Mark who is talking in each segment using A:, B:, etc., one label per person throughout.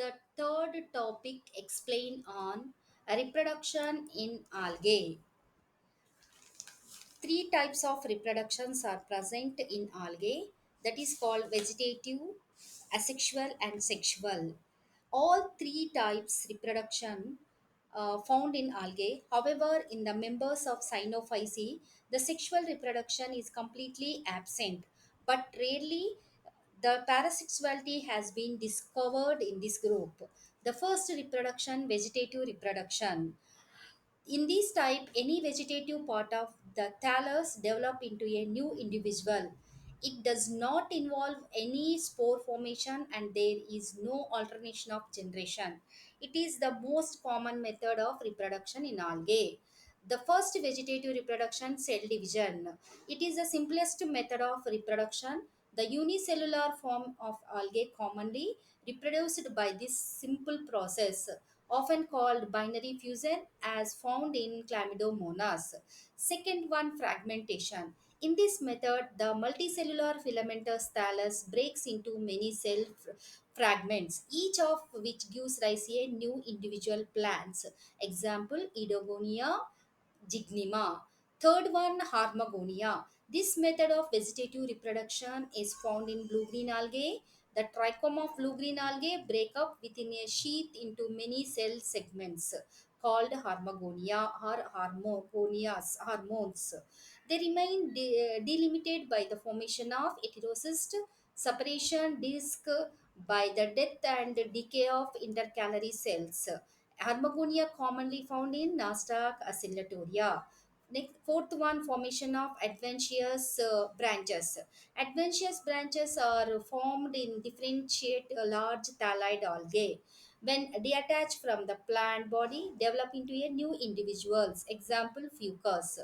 A: the third topic explain on reproduction in algae. Three types of reproductions are present in algae, that is called vegetative, asexual and sexual. All three types reproduction found in algae. However, in the members of Cyanophyceae, the sexual reproduction is completely absent, but rarely the parasexuality has been discovered in this group. The first reproduction, vegetative reproduction. In this type, any vegetative part of the thallus develop into a new individual. It does not involve any spore formation and there is no alternation of generation. It is the most common method of reproduction in algae. The first vegetative reproduction, cell division. It is the simplest method of reproduction. The unicellular form of algae commonly reproduced by this simple process, often called binary fusion, as found in Chlamydomonas. Second one, fragmentation. In this method, the multicellular filamentous thallus breaks into many cell fragments, each of which gives rise to a new individual plants. Example, Edogonia Gignima. Third one, Harmagonia. This method of vegetative reproduction is found in blue-green algae. The trichome of blue-green algae break up within a sheath into many cell segments called Harmagonia or Harmogonias, hormones. They remain delimited by the formation of heterocyst separation disc by the death and decay of intercalary cells. Harmagonia commonly found in Nasdaq oscillatoria. Next, fourth one, formation of adventitious branches. Adventitious branches are formed in differentiate large thalide algae. When detached from the plant body, develop into a new individuals. Example, fucus.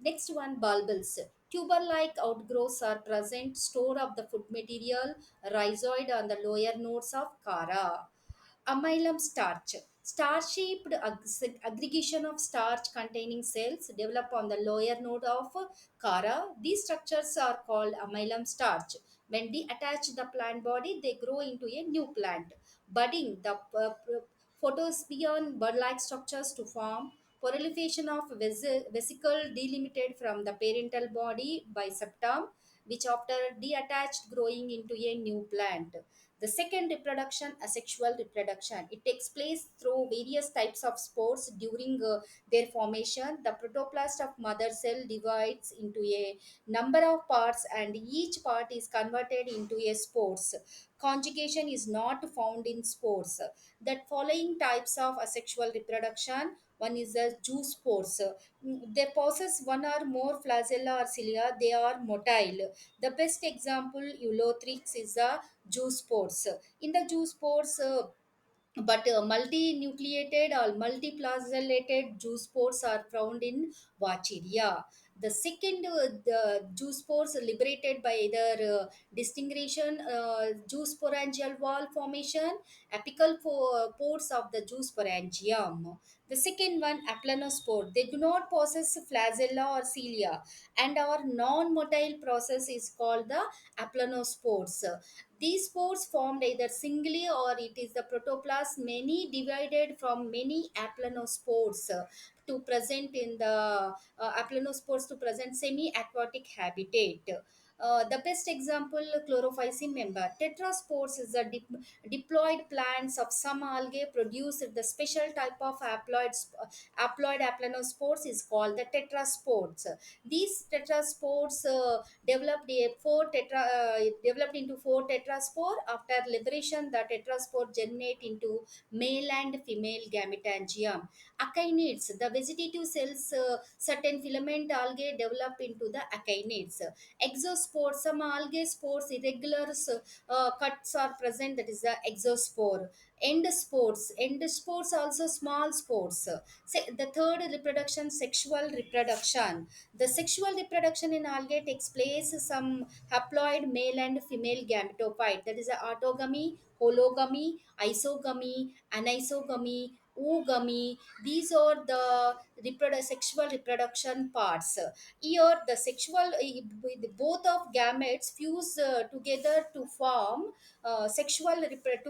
A: Next one, bulbils. Tuber-like outgrowths are present, store of the food material, rhizoid on the lower nodes of Chara. Amylum starch. Star-shaped aggregation of starch containing cells develop on the lower node of Chara. These structures are called amylum starch. When detached to the plant body, they grow into a new plant. Budding, the photospion bud-like structures to form. Proliferation of vesicle delimited from the parental body by septum, which after detached growing into a new plant. The second reproduction, asexual reproduction. It takes place through various types of spores during their formation. The protoplast of mother cell divides into a number of parts and each part is converted into a spores. Conjugation is not found in spores. The following types of asexual reproduction. One is the zoospores. They possess one or more flagella or cilia. They are motile. The best example, Eulothrix, is the zoospores. In the zoospores, but multinucleated or multiplacellated zoospores are found in Vacheria. The second, the zoospores liberated by either distinction, zoosporangial wall formation, apical pores of the zoosporangium. The second one, aplanospore. They do not possess flagella or cilia, and our non-motile process is called the aplanospores. These spores formed either singly or it is the protoplasm many divided from many aplanospores to present in the aplanospores to present semi-aquatic habitat. The best example, chlorophycine member. Tetraspores is the diploid plants of some algae produced. The special type of haploid aplanospores is called the tetraspores. These tetraspores developed into four tetraspore. After liberation, the tetraspore germinate into male and female gametangium. Achainids, the vegetative cells, certain filament algae develop into the achainids. Exospores, some algae spores, irregular cuts are present, that is the exospore. End spores also small spores. The third reproduction, sexual reproduction. The sexual reproduction in algae takes place some haploid male and female gametophyte, that is the autogamy, hologamy, isogamy, anisogamy, oogamy. These are the sexual reproduction parts. Here, the sexual with both of gametes fuse together to form sexual reproduction